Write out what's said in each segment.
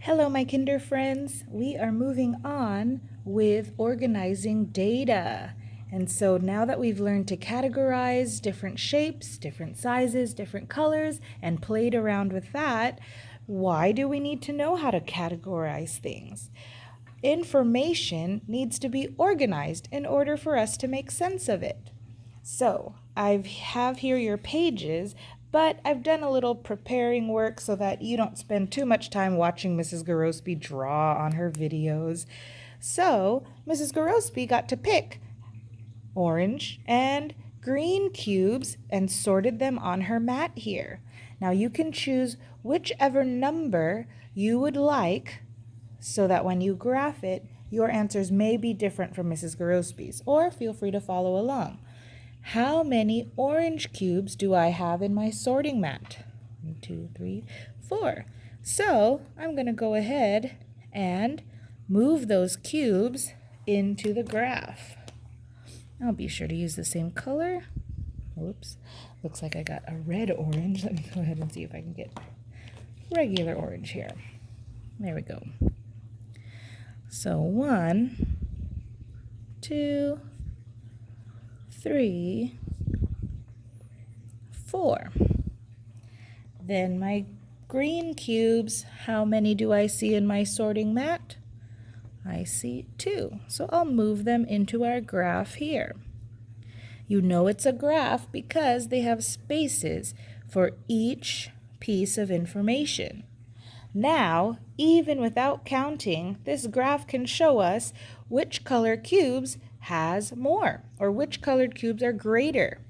Hello, my kinder friends. We are moving on with organizing data. And so now that we've learned to categorize different shapes, different sizes, different colors, and played around with that, why do we need to know how to categorize things? Information needs to be organized in order for us to make sense of it. So I have here your pages, but I've done a little preparing work so that you don't spend too much time watching Mrs. Gorospe draw on her videos. So Mrs. Gorospe got to pick orange and green cubes and sorted them on her mat here. Now you can choose whichever number you would like so that when you graph it, your answers may be different from Mrs. Gorospe's, or feel free to follow along. How many orange cubes do I have in my sorting mat? 1, 2, 3, 4. So I'm going to go ahead and move those cubes into the graph. I'll be sure to use the same color. Whoops, looks like I got a red orange. Let me go ahead and see if I can get regular orange here. There we go. So 1, 2, 3, 4. Then my green cubes, how many do I see in my sorting mat? I see 2. So I'll move them into our graph here. You know it's a graph because they have spaces for each piece of information. Now, even without counting, this graph can show us which color cubes has more, or which colored cubes are greater.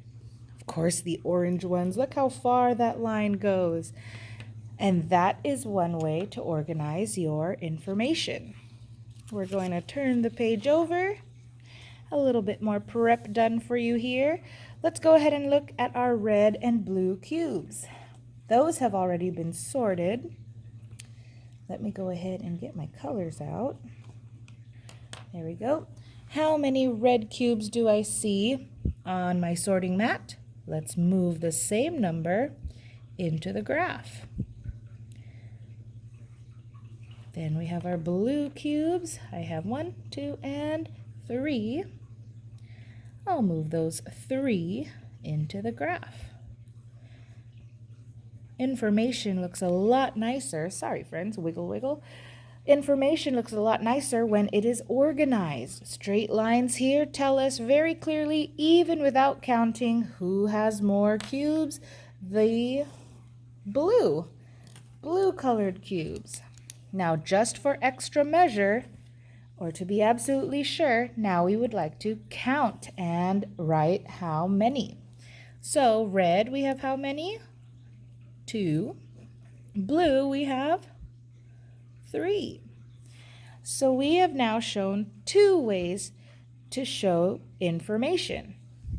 Of course, the orange ones, look how far that line goes. And that is one way to organize your information. We're going to turn the page over. A little bit more prep done for you here. Let's go ahead and look at our red and blue cubes. Those have already been sorted. Let me go ahead and get my colors out. There we go. How many red cubes do I see on my sorting mat? Let's move the same number into the graph. Then we have our blue cubes. I have 1, 2, and 3. I'll move those 3 into the graph. Information looks a lot nicer. Sorry, friends, wiggle, wiggle. Information looks a lot nicer when it is organized. Straight lines here tell us very clearly, even without counting, who has more cubes. The blue colored cubes. Now, just for extra measure, or to be absolutely sure, now we would like to count and write how many. So red, we have how many? 2. Blue, we have 3. So we have now shown 2 ways to show information.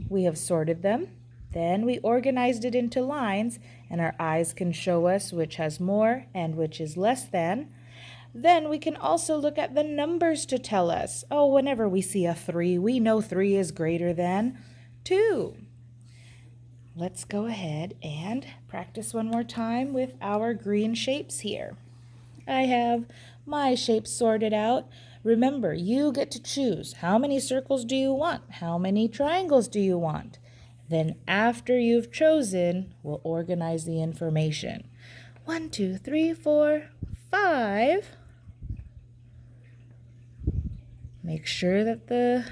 We have sorted them, then we organized it into lines, and our eyes can show us which has more and which is less than. Then we can also look at the numbers to tell us. Oh, whenever we see a 3, we know 3 is greater than 2. Let's go ahead and practice one more time with our green shapes here. I have my shapes sorted out. Remember, you get to choose how many circles do you want? How many triangles do you want? Then after you've chosen, we'll organize the information. 1, 2, 3, 4, 5. Make sure that the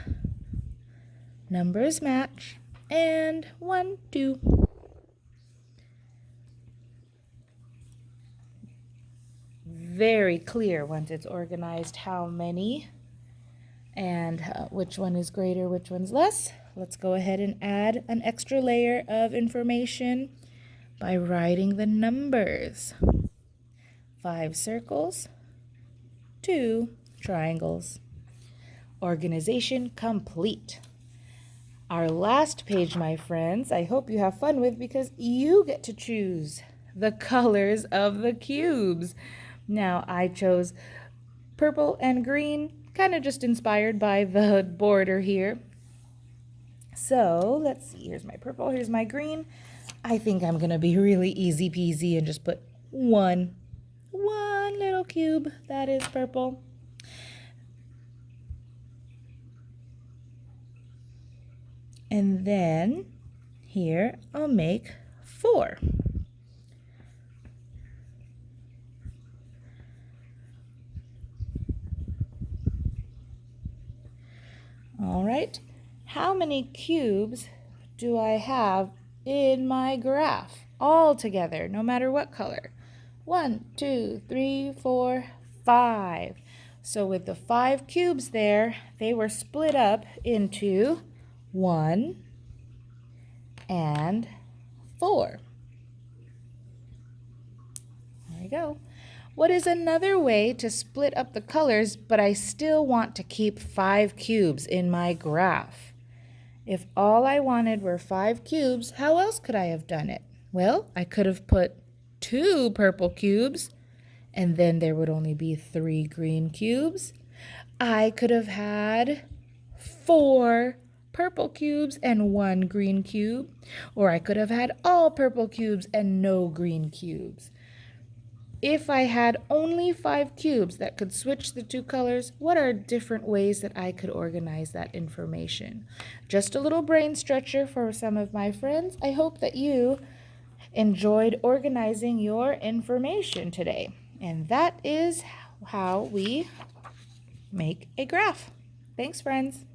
numbers match. And 1, 2. Very clear once it's organized how many and which one is greater, which one's less. Let's go ahead and add an extra layer of information by writing the numbers. 5 circles, 2 triangles. Organization complete. Our last page, my friends, I hope you have fun with because you get to choose the colors of the cubes. Now, I chose purple and green, kind of just inspired by the border here. So, let's see. Here's my purple, here's my green. I think I'm going to be really easy peasy and just put one little little cube that is purple. And then here I'll make 4. All right, how many cubes do I have in my graph all together, no matter what color? 1, 2, 3, 4, 5. So with the 5 cubes there, they were split up into 1 and 4. There we go. What is another way to split up the colors, but I still want to keep 5 cubes in my graph? If all I wanted were 5 cubes, how else could I have done it? Well, I could have put 2 purple cubes, and then there would only be 3 green cubes. I could have had 4 purple cubes and 1 green cube, or I could have had all purple cubes and no green cubes. If I had only 5 cubes that could switch the 2 colors, what are different ways that I could organize that information? Just a little brain stretcher for some of my friends. I hope that you enjoyed organizing your information today. And that is how we make a graph. Thanks, friends.